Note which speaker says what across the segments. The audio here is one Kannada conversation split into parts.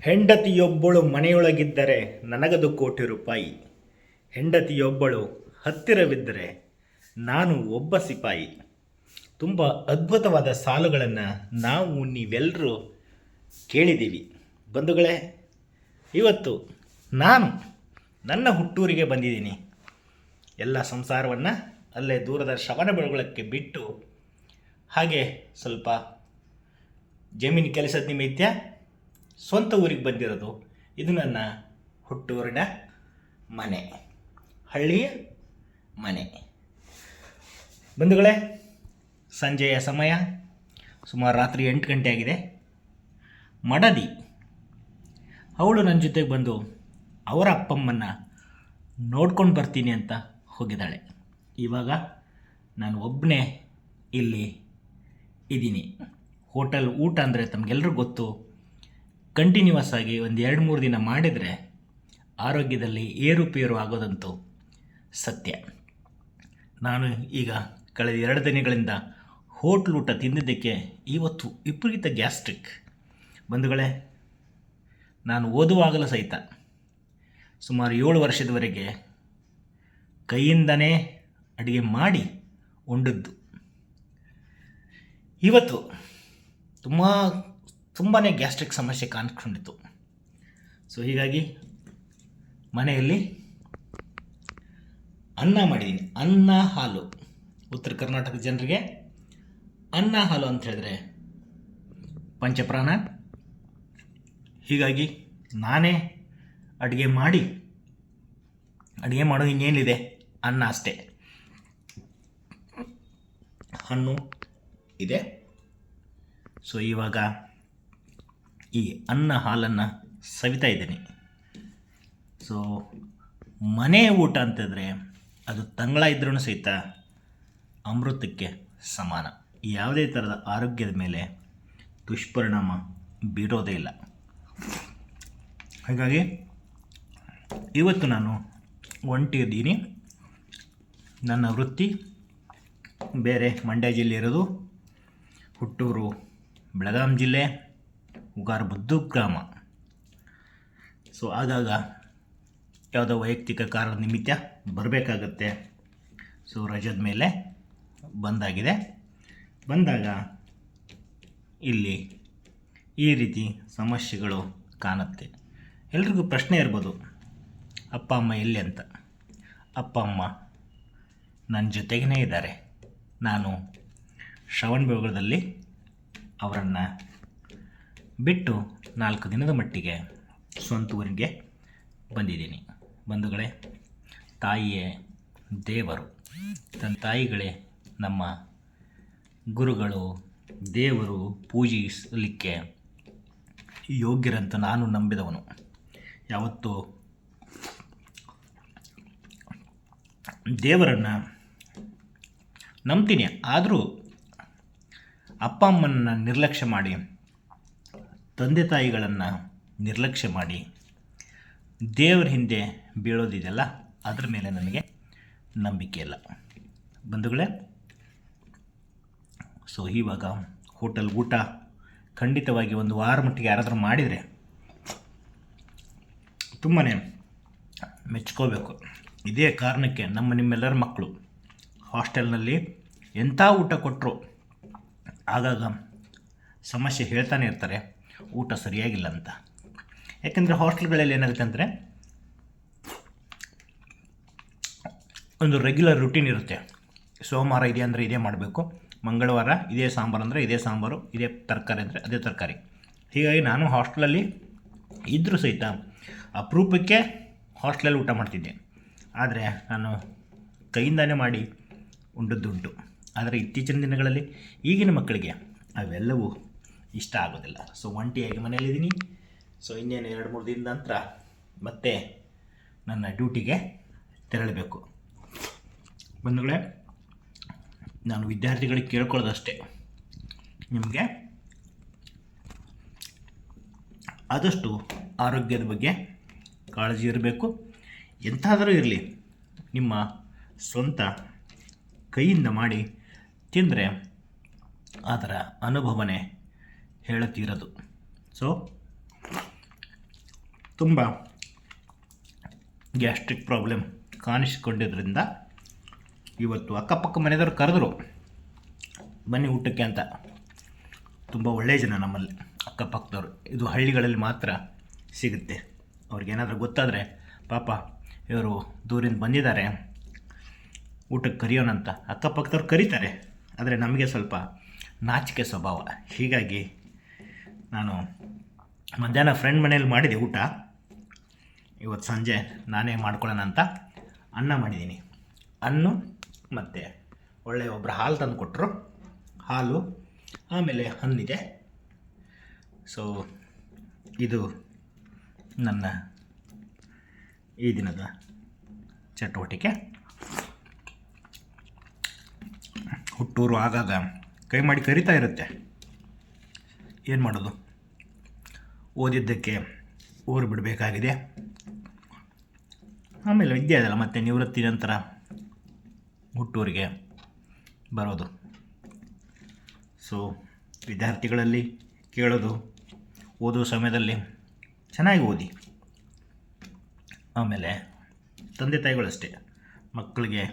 Speaker 1: ಹೆಂಡತಿಯೊಬ್ಬಳು ಮನೆಯೊಳಗಿದ್ದರೆ ನನಗದು ಕೋಟಿ ರೂಪಾಯಿ. ಹೆಂಡತಿಯೊಬ್ಬಳು ಹತ್ತಿರವಿದ್ದರೆ ನಾನು ಒಬ್ಬ ಸಿಪಾಯಿ. ತುಂಬ ಅದ್ಭುತವಾದ ಸಾಲುಗಳನ್ನು ನಾವು ನೀವೆಲ್ಲರೂ ಕೇಳಿದ್ದೀವಿ ಬಂಧುಗಳೇ. ಇವತ್ತು ನಾನು ನನ್ನ ಹುಟ್ಟೂರಿಗೆ ಬಂದಿದ್ದೀನಿ. ಎಲ್ಲ ಸಂಸಾರವನ್ನು ಅಲ್ಲೇ ದೂರದ ಶ್ರವಣಬೆಳಗೊಳಕ್ಕೆ ಬಿಟ್ಟು ಹಾಗೆ ಸ್ವಲ್ಪ ಜಮೀನು ಕೆಲಸದ ನಿಮಿತ್ತ ಸ್ವಂತ ಊರಿಗೆ ಬಂದಿರೋದು. ಇದು ನನ್ನ ಹುಟ್ಟೂರಿನ ಮನೆ, ಹಳ್ಳಿಯ ಮನೆ. ಬಂಧುಗಳೇ, ಸಂಜೆಯ ಸಮಯ ಸುಮಾರು ರಾತ್ರಿ 8 ಗಂಟೆ ಆಗಿದೆ. ಮಡದಿ ಅವಳು ನನ್ನ ಜೊತೆಗೆ ಬಂದು ಅವರ ಅಪ್ಪಮ್ಮನ್ನು ನೋಡ್ಕೊಂಡು ಬರ್ತೀನಿ ಅಂತ ಹೋಗಿದ್ದಾಳೆ. ಇವಾಗ ನಾನು ಒಬ್ಬನೇ ಇಲ್ಲಿ ಇದ್ದೀನಿ. ಹೋಟೆಲ್ ಊಟ ಅಂದರೆ ತಮಗೆಲ್ಲರಿಗೂ ಗೊತ್ತು, ಕಂಟಿನ್ಯೂಸ್ ಆಗಿ ಒಂದು 2-3 ದಿನ ಮಾಡಿದರೆ ಆರೋಗ್ಯದಲ್ಲಿ ಏರುಪೇರು ಆಗೋದಂತೂ ಸತ್ಯ. ನಾನು ಈಗ ಕಳೆದ 2 ದಿನಗಳಿಂದ ಹೋಟ್ಲ್ ಊಟ ತಿಂದಿದ್ದಕ್ಕೆ ಇವತ್ತು ವಿಪರೀತ ಗ್ಯಾಸ್ಟ್ರಿಕ್. ಬಂಧುಗಳೇ, ನಾನು ಓದುವಾಗಲೂ ಸಹಿತ ಸುಮಾರು 7 ವರ್ಷದವರೆಗೆ ಕೈಯಿಂದನೇ ಅಡುಗೆ ಮಾಡಿ ಉಂಡದ್ದು. ಇವತ್ತು ತುಂಬಾ ಗ್ಯಾಸ್ಟ್ರಿಕ್ ಸಮಸ್ಯೆ ಕಾಣಿಸ್ಕೊಂಡಿತ್ತು. ಸೊ ಹೀಗಾಗಿ ಮನೆಯಲ್ಲಿ ಅನ್ನ ಮಾಡಿದ್ದೀನಿ. ಅನ್ನ ಹಾಲು, ಉತ್ತರ ಕರ್ನಾಟಕದ ಜನರಿಗೆ ಅನ್ನ ಹಾಲು ಅಂತ ಹೇಳಿದ್ರೆ ಪಂಚಪ್ರಾಣ. ಹೀಗಾಗಿ ನಾನೇ ಅಡುಗೆ ಮಾಡೋದು ಇನ್ನೇನಿದೆ, ಅನ್ನ ಅಷ್ಟೇ. ಹಣ್ಣು ಇದೆ. ಸೊ ಇವಾಗ ಈ ಅನ್ನ ಹಾಲನ್ನು ಸವಿತಾ ಇದ್ದೀನಿ. ಸೊ ಮನೆ ಊಟ ಅಂತಂದರೆ ಅದು ತಂಗಳ ಇದ್ರೂ ಸಹಿತ ಅಮೃತಕ್ಕೆ ಸಮಾನ. ಯಾವುದೇ ಥರದ ಆರೋಗ್ಯದ ಮೇಲೆ ದುಷ್ಪರಿಣಾಮ ಬೀರೋದೇ ಇಲ್ಲ. ಹಾಗಾಗಿ ಇವತ್ತು ನಾನು ಒಂಟಿ ಇದ್ದೀನಿ. ನನ್ನ ವೃತ್ತಿ ಬೇರೆ, ಮಂಡ್ಯ ಜಿಲ್ಲೆ ಇರೋದು, ಹುಟ್ಟೂರು ಬೆಳಗಾಂ ಜಿಲ್ಲೆ, ಉಗಾರಬುದ್ದು ಗ್ರಾಮ. ಸೊ ಆಗಾಗ ಯಾವುದೋ ವೈಯಕ್ತಿಕ ಕಾರಣದ ನಿಮಿತ್ತ ಬರಬೇಕಾಗತ್ತೆ. ಸೊ ರಜದ ಮೇಲೆ ಬಂದಾಗ ಇಲ್ಲಿ ಈ ರೀತಿ ಸಮಸ್ಯೆಗಳು ಕಾಣುತ್ತೆ. ಎಲ್ರಿಗೂ ಪ್ರಶ್ನೆ ಇರ್ಬೋದು, ಅಪ್ಪ ಅಮ್ಮ ಎಲ್ಲಿ ಅಂತ. ಅಪ್ಪ ಅಮ್ಮ ನನ್ನ ಜೊತೆಗೇ ಇದ್ದಾರೆ. ನಾನು ಶ್ರವಣಬೆಳಗೊಳದಲ್ಲಿ ಅವರನ್ನು ಬಿಟ್ಟು 4 ದಿನದ ಮಟ್ಟಿಗೆ ಸ್ವಂತ ಊರಿಗೆ ಬಂದಿದ್ದೀನಿ. ಬಂಧುಗಳೇ, ತಾಯಿಯೇ ದೇವರು, ತನ್ನ ತಾಯಿಗಳೇ ನಮ್ಮ ಗುರುಗಳು, ದೇವರು, ಪೂಜಿಸಲಿಕ್ಕೆ ಯೋಗ್ಯರಂತ ನಾನು ನಂಬಿದವನು. ಯಾವತ್ತೂ ದೇವರನ್ನು ನಂಬ್ತೀನಿ. ಆದರೂ ಅಪ್ಪ ಅಮ್ಮನ ನಿರ್ಲಕ್ಷ್ಯ ಮಾಡಿ, ತಂದೆ ತಾಯಿಗಳನ್ನು ನಿರ್ಲಕ್ಷ್ಯ ಮಾಡಿ ದೇವರ ಹಿಂದೆ ಬೀಳೋದಿದೆಯಲ್ಲ, ಅದರ ಮೇಲೆ ನನಗೆ ನಂಬಿಕೆ ಇಲ್ಲ ಬಂಧುಗಳೇ. ಸೊ ಇವಾಗ ಹೋಟೆಲ್ ಊಟ ಖಂಡಿತವಾಗಿ 1 ವಾರ ಮಟ್ಟಿಗೆ ಯಾರಾದರೂ ಮಾಡಿದರೆ ತುಂಬಾ ಮೆಚ್ಕೋಬೇಕು. ಇದೇ ಕಾರಣಕ್ಕೆ ನಿಮ್ಮೆಲ್ಲರ ಮಕ್ಕಳು ಹಾಸ್ಟೆಲ್ನಲ್ಲಿ ಎಂಥ ಊಟ ಕೊಟ್ಟರು ಆಗಾಗ ಸಮಸ್ಯೆ ಹೇಳ್ತಾನೆ ಇರ್ತಾರೆ, ಊಟ ಸರಿಯಾಗಿಲ್ಲ ಅಂತ. ಯಾಕೆಂದರೆ ಹಾಸ್ಟೆಲ್ಗಳಲ್ಲಿ ಏನಾಗುತ್ತೆ ಅಂದರೆ ಒಂದು ರೆಗ್ಯುಲರ್ ರುಟೀನ್ ಇರುತ್ತೆ. ಸೋಮವಾರ ಇದೆ ಅಂದರೆ ಇದೇ ಮಾಡಬೇಕು, ಮಂಗಳವಾರ ಇದೇ ಸಾಂಬಾರು ಅಂದರೆ ಇದೇ ಸಾಂಬಾರು, ಇದೇ ತರಕಾರಿ ಅಂದರೆ ಅದೇ ತರಕಾರಿ. ಹೀಗಾಗಿ ನಾನು ಹಾಸ್ಟೆಲಲ್ಲಿ ಇದ್ದರೂ ಸಹಿತ ಅಪರೂಪಕ್ಕೆ ಹಾಸ್ಟೆಲಲ್ಲಿ ಊಟ ಮಾಡ್ತಿದ್ದೆ. ಆದರೆ ನಾನು ಕೈಯಿಂದಾನೇ ಮಾಡಿ ಉಂಡದ್ದುಂಟು. ಆದರೆ ಇತ್ತೀಚಿನ ದಿನಗಳಲ್ಲಿ ಈಗಿನ ಮಕ್ಕಳಿಗೆ ಅವೆಲ್ಲವೂ ಇಷ್ಟ ಆಗೋದಿಲ್ಲ. ಸೊ ಒಂಟಿಯಾಗಿ ಮನೆಯಲ್ಲಿದ್ದೀನಿ. ಸೊ ಇನ್ನೇನು 2-3 ದಿನದ ನಂತರ ಮತ್ತೆ ನನ್ನ ಡ್ಯೂಟಿಗೆ ತೆರಳಬೇಕು. ಬಂಧುಗಳೇ, ನಾನು ವಿದ್ಯಾರ್ಥಿಗಳಿಗೆ ಕೇಳ್ಕೊಳ್ಳೋದಷ್ಟೇ, ನಿಮಗೆ ಆದಷ್ಟು ಆರೋಗ್ಯದ ಬಗ್ಗೆ ಕಾಳಜಿ ಇರಬೇಕು. ಎಂಥಾದರೂ ಇರಲಿ, ನಿಮ್ಮ ಸ್ವಂತ ಕೈಯಿಂದ ಮಾಡಿ ತಿಂದರೆ ಅದರ ಅನುಭವನೇ ಹೇಳುತ್ತೀರೋದು. ಸೊ ತುಂಬ ಗ್ಯಾಸ್ಟ್ರಿಕ್ ಪ್ರಾಬ್ಲಮ್ ಕಾಣಿಸಿಕೊಂಡಿದ್ದರಿಂದ ಇವತ್ತು ಅಕ್ಕಪಕ್ಕ ಮನೆಯವರು ಕರೆದ್ರು ಬನ್ನಿ ಊಟಕ್ಕೆ ಅಂತ. ತುಂಬ ಒಳ್ಳೆಯ ಜನ ನಮ್ಮಲ್ಲಿ ಅಕ್ಕಪಕ್ಕದವರು. ಇದು ಹಳ್ಳಿಗಳಲ್ಲಿ ಮಾತ್ರ ಸಿಗುತ್ತೆ. ಅವ್ರಿಗೇನಾದರೂ ಗೊತ್ತಾದರೆ ಪಾಪ ಇವರು ದೂರಿಂದ ಬಂದಿದ್ದಾರೆ ಊಟಕ್ಕೆ ಕರೆಯೋಣಂತ ಅಕ್ಕಪಕ್ಕದವ್ರು ಕರೀತಾರೆ. ಆದರೆ ನಮಗೆ ಸ್ವಲ್ಪ ನಾಚಿಕೆ ಸ್ವಭಾವ. ಹೀಗಾಗಿ ನಾನು ಮಧ್ಯಾಹ್ನ ಫ್ರೆಂಡ್ ಮನೇಲಿ ಮಾಡಿದೆ ಊಟ. ಇವತ್ತು ಸಂಜೆ ನಾನೇ ಮಾಡ್ಕೊಳ್ಳೋಣ ಅಂತ ಅನ್ನ ಮಾಡಿದ್ದೀನಿ. ಅನ್ನು ಮತ್ತು ಒಳ್ಳೆಯ ಒಬ್ಬರು ಹಾಲು ತಂದು ಕೊಟ್ಟರು. ಹಾಲು ಆಮೇಲೆ ಹಣ್ಣಿದೆ. ಸೊ ಇದು ನನ್ನ ಈ ದಿನದ ಚಟುವಟಿಕೆ. ಹುಟ್ಟೂರು ಆಗಾಗ ಕೈ ಮಾಡಿ ಕರಿತಾ ಇರುತ್ತೆ. ಏನು ಮಾಡೋದು, ಓದಿದ್ದಕ್ಕೆ ಊರು ಬಿಡಬೇಕಾಗಿದೆ. ಆಮೇಲೆ ವಿದ್ಯೆ ಅದಲ್ಲ, ಮತ್ತು ನಿವೃತ್ತಿ ನಂತರ ಹುಟ್ಟೂರಿಗೆ ಬರೋದು. ಸೊ ವಿದ್ಯಾರ್ಥಿಗಳಲ್ಲಿ ಕೇಳೋದು, ಓದೋ ಸಮಯದಲ್ಲಿ ಚೆನ್ನಾಗಿ ಓದಿ. ಆಮೇಲೆ ತಂದೆ ತಾಯಿಗಳಷ್ಟೇ, ಮಕ್ಕಳಿಗೆ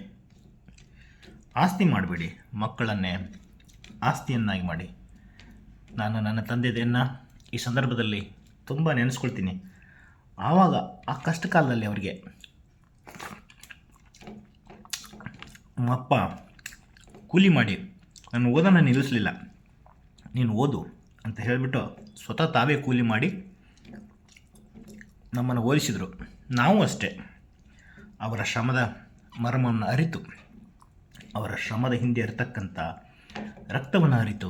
Speaker 1: ಆಸ್ತಿ ಮಾಡಬೇಡಿ, ಮಕ್ಕಳನ್ನೇ ಆಸ್ತಿಯನ್ನಾಗಿ ಮಾಡಿ. ನಾನು ನನ್ನ ತಂದೆಯನ್ನು ಈ ಸಂದರ್ಭದಲ್ಲಿ ತುಂಬ ನೆನೆಸ್ಕೊಳ್ತೀನಿ. ಆವಾಗ ಆ ಕಷ್ಟ ಕಾಲದಲ್ಲಿ ಅವರಿಗೆ ನಮ್ಮಪ್ಪ ಕೂಲಿ ಮಾಡಿ ನನ್ನ ಓದನ್ನು ನಿಲ್ಲಿಸಲಿಲ್ಲ. ನೀನು ಓದು ಅಂತ ಹೇಳಿಬಿಟ್ಟು ಸ್ವತಃ ತಾವೇ ಕೂಲಿ ಮಾಡಿ ನಮ್ಮನ್ನು ಓದಿಸಿದರು. ನಾವು ಅಷ್ಟೇ ಅವರ ಶ್ರಮದ ಮರ್ಮವನ್ನು ಅರಿತು, ಅವರ ಶ್ರಮದ ಹಿಂದೆ ಇರತಕ್ಕಂಥ ರಕ್ತವನ್ನು ಅರಿತು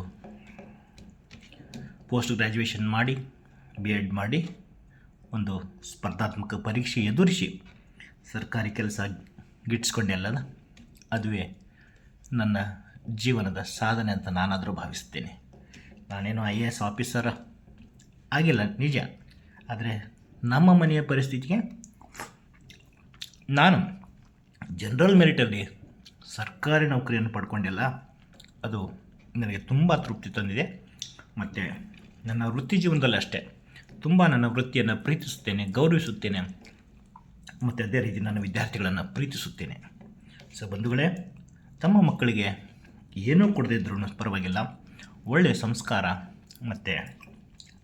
Speaker 1: ಪೋಸ್ಟ್ ಗ್ರ್ಯಾಜುಯೇಷನ್ ಮಾಡಿ, BEd ಮಾಡಿ, ಒಂದು ಸ್ಪರ್ಧಾತ್ಮಕ ಪರೀಕ್ಷೆ ಎದುರಿಸಿ ಸರ್ಕಾರಿ ಕೆಲಸ ಗಿಟ್ಟಿಸ್ಕೊಂಡೆಲ್ಲದ ಅದುವೇ ನನ್ನ ಜೀವನದ ಸಾಧನೆ ಅಂತ ನಾನಾದರೂ ಭಾವಿಸ್ತೇನೆ. ನಾನೇನು IAS ಆಫೀಸರ್ ಆಗಿಲ್ಲ ನಿಜ, ಆದರೆ ನಮ್ಮ ಮನೆಯ ಪರಿಸ್ಥಿತಿಗೆ ನಾನು ಜನರಲ್ ಮೆರಿಟಲ್ಲಿ ಸರ್ಕಾರಿ ನೌಕರಿಯನ್ನು ಪಡ್ಕೊಂಡಿಲ್ಲ. ಅದು ನನಗೆ ತುಂಬ ತೃಪ್ತಿ ತಂದಿದೆ. ಮತ್ತು ನನ್ನ ವೃತ್ತಿ ಜೀವನದಲ್ಲಿ ಅಷ್ಟೇ ತುಂಬ ನನ್ನ ವೃತ್ತಿಯನ್ನು ಪ್ರೀತಿಸುತ್ತೇನೆ, ಗೌರವಿಸುತ್ತೇನೆ. ಮತ್ತು ಅದೇ ರೀತಿ ನನ್ನ ವಿದ್ಯಾರ್ಥಿಗಳನ್ನು ಪ್ರೀತಿಸುತ್ತೇನೆ. ಸೊ ಬಂಧುಗಳೇ, ತಮ್ಮ ಮಕ್ಕಳಿಗೆ ಏನೂ ಕೊಡದೇ ಇದ್ರೂ ಪರವಾಗಿಲ್ಲ, ಒಳ್ಳೆಯ ಸಂಸ್ಕಾರ ಮತ್ತು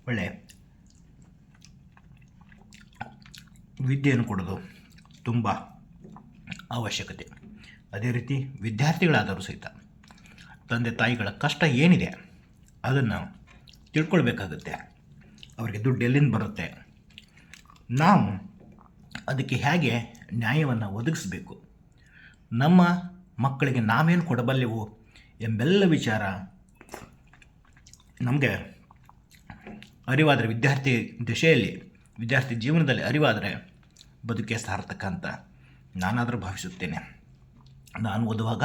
Speaker 1: ಒಳ್ಳೆಯ ವಿದ್ಯೆಯನ್ನು ಕೊಡೋದು ತುಂಬ ಅವಶ್ಯಕತೆ. ಅದೇ ರೀತಿ ವಿದ್ಯಾರ್ಥಿಗಳಾದರೂ ಸಹಿತ ತಂದೆ ತಾಯಿಗಳ ಕಷ್ಟ ಏನಿದೆ ಅದನ್ನು ತಿಳ್ಕೊಳ್ಬೇಕಾಗುತ್ತೆ. ಅವರಿಗೆ ದುಡ್ಡು ಎಲ್ಲಿಂದ ಬರುತ್ತೆ, ನಾವು ಅದಕ್ಕೆ ಹೇಗೆ ನ್ಯಾಯವನ್ನು ಒದಗಿಸಬೇಕು, ನಮ್ಮ ಮಕ್ಕಳಿಗೆ ನಾವೇನು ಕೊಡಬಲ್ಲೆವು ಎಂಬೆಲ್ಲ ವಿಚಾರ ನಮಗೆ ಅರಿವಾದರೆ, ವಿದ್ಯಾರ್ಥಿ ದಶೆಯಲ್ಲಿ ವಿದ್ಯಾರ್ಥಿ ಜೀವನದಲ್ಲಿ ಅರಿವಾದರೆ ಬದುಕೆ ಸಾರ್ಥಕ ಅಂತ ನಾನಾದರೂ ಭಾವಿಸುತ್ತೇನೆ. ನಾನು ಓದುವಾಗ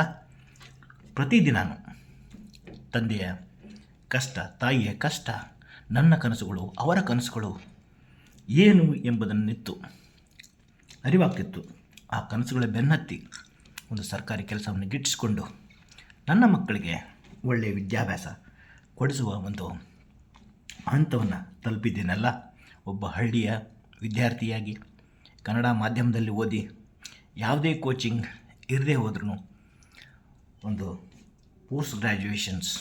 Speaker 1: ಪ್ರತಿದಿನಾನು ತಂದೆಯ ಕಷ್ಟ, ತಾಯಿಯ ಕಷ್ಟ, ನನ್ನ ಕನಸುಗಳು, ಅವರ ಕನಸುಗಳು ಏನು ಎಂಬುದನ್ನಿತ್ತು ಅರಿವಾಗ್ತಿತ್ತು. ಆ ಕನಸುಗಳ ಬೆನ್ನತ್ತಿ ಒಂದು ಸರ್ಕಾರಿ ಕೆಲಸವನ್ನು ಗಿಟ್ಟಿಸಿಕೊಂಡು ನನ್ನ ಮಕ್ಕಳಿಗೆ ಒಳ್ಳೆಯ ವಿದ್ಯಾಭ್ಯಾಸ ಕೊಡಿಸುವ ಒಂದು ಹಂತವನ್ನು ತಲುಪಿದ್ದೀನಲ್ಲ. ಒಬ್ಬ ಹಳ್ಳಿಯ ವಿದ್ಯಾರ್ಥಿಯಾಗಿ ಕನ್ನಡ ಮಾಧ್ಯಮದಲ್ಲಿ ಓದಿ, ಯಾವುದೇ ಕೋಚಿಂಗ್ ಇರದೇ ಹೋದ್ರೂ ಒಂದು ಪೋಸ್ಟ್ ಗ್ರ್ಯಾಜುಯೇಷನ್ಸ್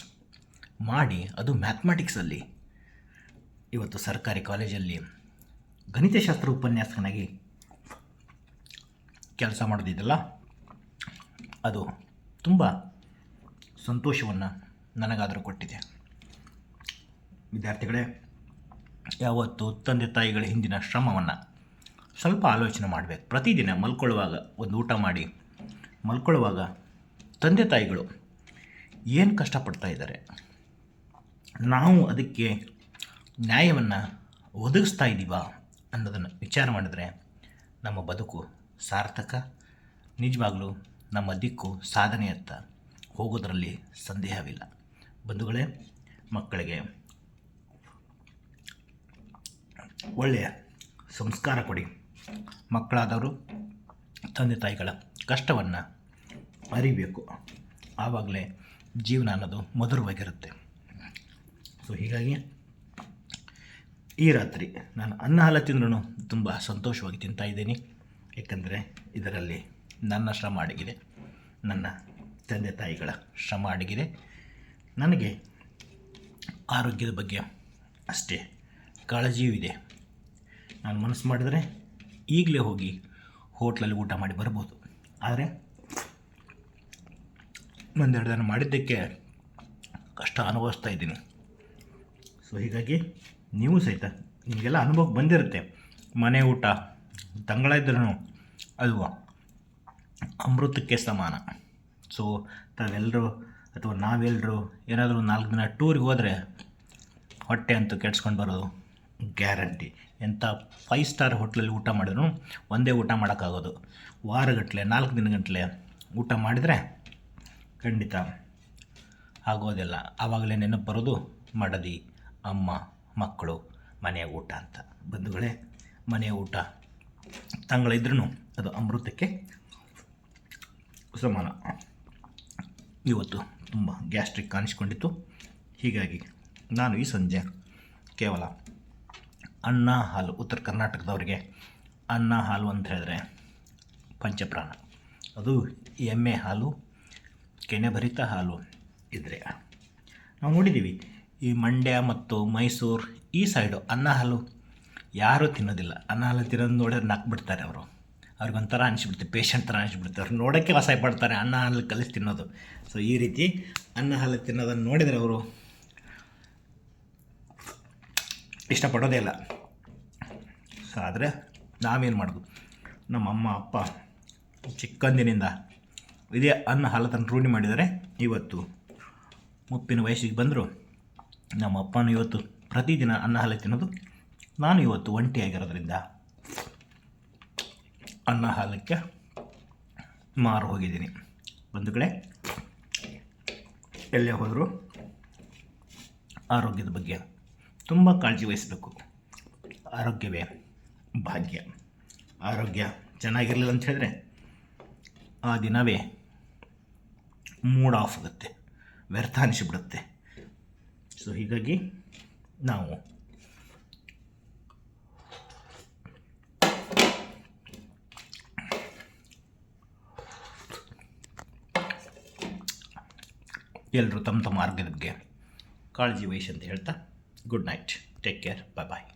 Speaker 1: ಮಾಡಿ, ಅದು ಮ್ಯಾಥಮೆಟಿಕ್ಸಲ್ಲಿ ಇವತ್ತು ಸರ್ಕಾರಿ ಕಾಲೇಜಲ್ಲಿ ಗಣಿತಶಾಸ್ತ್ರ ಉಪನ್ಯಾಸಕನಾಗಿ ಕೆಲಸ ಮಾಡೋದಿದೆಯಲ್ಲ, ಅದು ತುಂಬ ಸಂತೋಷವನ್ನು ನನಗಾದರೂ ಕೊಟ್ಟಿದೆ. ವಿದ್ಯಾರ್ಥಿಗಳೇ, ಯಾವತ್ತು ತಂದೆ ತಾಯಿಗಳ ಹಿಂದಿನ ಶ್ರಮವನ್ನು ಸ್ವಲ್ಪ ಆಲೋಚನೆ ಮಾಡಬೇಕು. ಪ್ರತಿದಿನ ಮಲ್ಕೊಳ್ಳುವಾಗ ಒಂದು ಊಟ ಮಾಡಿ ಮಲ್ಕೊಳ್ಳುವಾಗ ತಂದೆ ತಾಯಿಗಳು ಏನು ಕಷ್ಟಪಡ್ತಾ ಇದ್ದಾರೆ, ನಾವು ಅದಕ್ಕೆ ನ್ಯಾಯವನ್ನು ಒದಗಿಸ್ತಾ ಇದ್ದೀವಾ ಅನ್ನೋದನ್ನು ವಿಚಾರ ಮಾಡಿದ್ರೆ ನಮ್ಮ ಬದುಕು ಸಾರ್ಥಕ. ನಿಜವಾಗಲೂ ನಮ್ಮ ದಿಕ್ಕು ಸಾಧನೆಯತ್ತ ಹೋಗೋದರಲ್ಲಿ ಸಂದೇಹವಿಲ್ಲ. ಬಂಧುಗಳೇ, ಮಕ್ಕಳಿಗೆ ಒಳ್ಳೆಯ ಸಂಸ್ಕಾರ ಕೊಡಿ. ಮಕ್ಕಳಾದವರು ತಂದೆ ತಾಯಿಗಳ ಕಷ್ಟವನ್ನು ಅರಿಬೇಕು. ಆವಾಗಲೇ ಜೀವನ ಅನ್ನೋದು ಮಧುರವಾಗಿರುತ್ತೆ. ಸೊ ಹೀಗಾಗಿ ಈ ರಾತ್ರಿ ನಾನು ಅನ್ನ ಹಾಲು ತಿಂದ್ರೂ ತುಂಬ ಸಂತೋಷವಾಗಿ ತಿಂತಾಯಿದ್ದೀನಿ. ಏಕೆಂದರೆ ಇದರಲ್ಲಿ ನನ್ನ ಶ್ರಮ ಅಡಗಿದೆ, ನನ್ನ ತಂದೆ ತಾಯಿಗಳ ಶ್ರಮ ಅಡಗಿದೆ. ನನಗೆ ಆರೋಗ್ಯದ ಬಗ್ಗೆ ಅಷ್ಟೇ ಕಾಳಜಿಯೂ ಇದೆ. ನಾನು ಮನಸ್ಸು ಮಾಡಿದರೆ ಈಗಲೇ ಹೋಗಿ ಹೋಟ್ಲಲ್ಲಿ ಊಟ ಮಾಡಿ ಬರ್ಬೋದು. ಆದರೆ ಒಂದೆರಡು ದಿನ ಮಾಡಿದ್ದಕ್ಕೆ ಕಷ್ಟ ಅನುಭವಿಸ್ತಾ ಇದ್ದೀನಿ. ಸೊ ಹೀಗಾಗಿ ನೀವು ಸಹಿತ ನಿಮಗೆಲ್ಲ ಅನುಭವಕ್ಕೆ ಬಂದಿರುತ್ತೆ. ಮನೆ ಊಟ ತಂಗಳ ಇದ್ರೂ ಅದು ಅಮೃತಕ್ಕೆ ಸಮಾನ. ಸೊ ತಾವೆಲ್ಲರೂ ಅಥವಾ ನಾವೆಲ್ಲರೂ ಏನಾದರೂ 4 ದಿನ ಟೂರಿಗೆ ಹೋದರೆ ಹೊಟ್ಟೆ ಅಂತೂ ಕೆಡ್ಸ್ಕೊಂಡು ಬರೋದು ಗ್ಯಾರಂಟಿ. ಎಂಥ 5 ಸ್ಟಾರ್ ಹೋಟ್ಲಲ್ಲಿ ಊಟ ಮಾಡಿದ್ರು ಒಂದೇ ಊಟ ಮಾಡೋಕ್ಕಾಗೋದು. ವಾರಗಟ್ಟಲೆ 4 ದಿನಗಟ್ಟಲೆ ಊಟ ಮಾಡಿದರೆ ಖಂಡಿತ ಆಗೋದಿಲ್ಲ. ಆವಾಗಲೇ ನೆನಪು ಬರೋದು ಮಡದಿ, ಅಮ್ಮ, ಮಕ್ಕಳು, ಮನೆಯ ಊಟ ಅಂತ. ಬಂಧುಗಳೇ, ಮನೆಯ ಊಟ ತಂಗಳಿದ್ರೂ ಅದು ಅಮೃತಕ್ಕೆ ಸಮಾನ. ಇವತ್ತು ತುಂಬ ಗ್ಯಾಸ್ಟ್ರಿಕ್ ಕಾಣಿಸ್ಕೊಂಡಿತ್ತು. ಹೀಗಾಗಿ ನಾನು ಈ ಸಂಜೆ ಕೇವಲ ಅನ್ನ ಹಾಲು, ಉತ್ತರ ಕರ್ನಾಟಕದವರಿಗೆ ಅನ್ನ ಹಾಲು ಅಂತ ಹೇಳಿದ್ರೆ ಪಂಚಪ್ರಾಣ. ಅದು ಎಮ್ಮೆ ಹಾಲು, ಕೆನೆಭರಿತ ಹಾಲು ಇದ್ದರೆ ನಾವು ನೋಡಿದ್ದೀವಿ. ಈ ಮಂಡ್ಯ ಮತ್ತು ಮೈಸೂರು ಈ ಸೈಡು ಅನ್ನ ಹಾಲು ಯಾರೂ ತಿನ್ನೋದಿಲ್ಲ. ಅನ್ನ ಹಾಲು ತಿನ್ನೋದು ನೋಡಿದ್ರೆ ನಕ್ಬಿಡ್ತಾರೆ ಅವರು. ಅವ್ರಿಗೊಂಥರ ಅನಿಸ್ಬಿಡ್ತಾರೆ, ಪೇಷಂಟ್ ಥರ ಅನಿಸ್ಬಿಡ್ತಾರೆ. ಅವ್ರು ನೋಡೋಕ್ಕೆ ಅಸಹ್ಯ ಪಡ್ತಾರೆ ಅನ್ನ ಹಾಲು ಕಲಿಸಿ ತಿನ್ನೋದು. ಸೊ ಈ ರೀತಿ ಅನ್ನ ಹಾಲು ತಿನ್ನೋದನ್ನು ನೋಡಿದರೆ ಅವರು ಇಷ್ಟಪಡೋದೇ ಇಲ್ಲ. ಸೊ ಆದರೆ ನಾವೇನು ಮಾಡೋದು, ನಮ್ಮ ಅಮ್ಮ ಅಪ್ಪ ಚಿಕ್ಕಂದಿನಿಂದ ಇದೇ ಅನ್ನ ಹಾಲು ತಂದು ರೂಢಿ ಮಾಡಿದರೆ ಇವತ್ತು ಮುಪ್ಪಿನ ವಯಸ್ಸಿಗೆ ಬಂದರು. ನಮ್ಮ ಅಪ್ಪನೂ ಇವತ್ತು ಪ್ರತಿದಿನ ಅನ್ನ ಹಾಲು ತಿನ್ನೋದು. ನಾನು ಇವತ್ತು ಒಂಟಿಯಾಗಿರೋದ್ರಿಂದ ಅನ್ನ ಹಾಲಕ್ಕೆ ಮಾರು ಹೋಗಿದ್ದೀನಿ. ಬಂಧುಗಳೇ, ಎಲ್ಲೇ ಹೋದರೂ ಆರೋಗ್ಯದ ಬಗ್ಗೆ ತುಂಬ ಕಾಳಜಿ ವಹಿಸಬೇಕು. ಆರೋಗ್ಯವೇ ಭಾಗ್ಯ. ಆರೋಗ್ಯ ಚೆನ್ನಾಗಿರಲಿಲ್ಲ ಅಂತ ಹೇಳಿದ್ರೆ ಆ ದಿನವೇ ಮೂಡ್ ಆಫ್ ಆಗುತ್ತೆ, ವ್ಯರ್ಥ ಅನಿಸಿಬಿಡುತ್ತೆ. ಸೊ ಹೀಗಾಗಿ ನಾವು ಎಲ್ಲರೂ ತಮ್ಮ ಆರೋಗ್ಯದ ಬಗ್ಗೆ ಕಾಳಜಿ ವಹಿಸಿ ಅಂತ ಹೇಳ್ತಾ ಗುಡ್ ನೈಟ್, ಟೇಕ್ ಕೇರ್, ಬಾಯ್ ಬಾಯ್.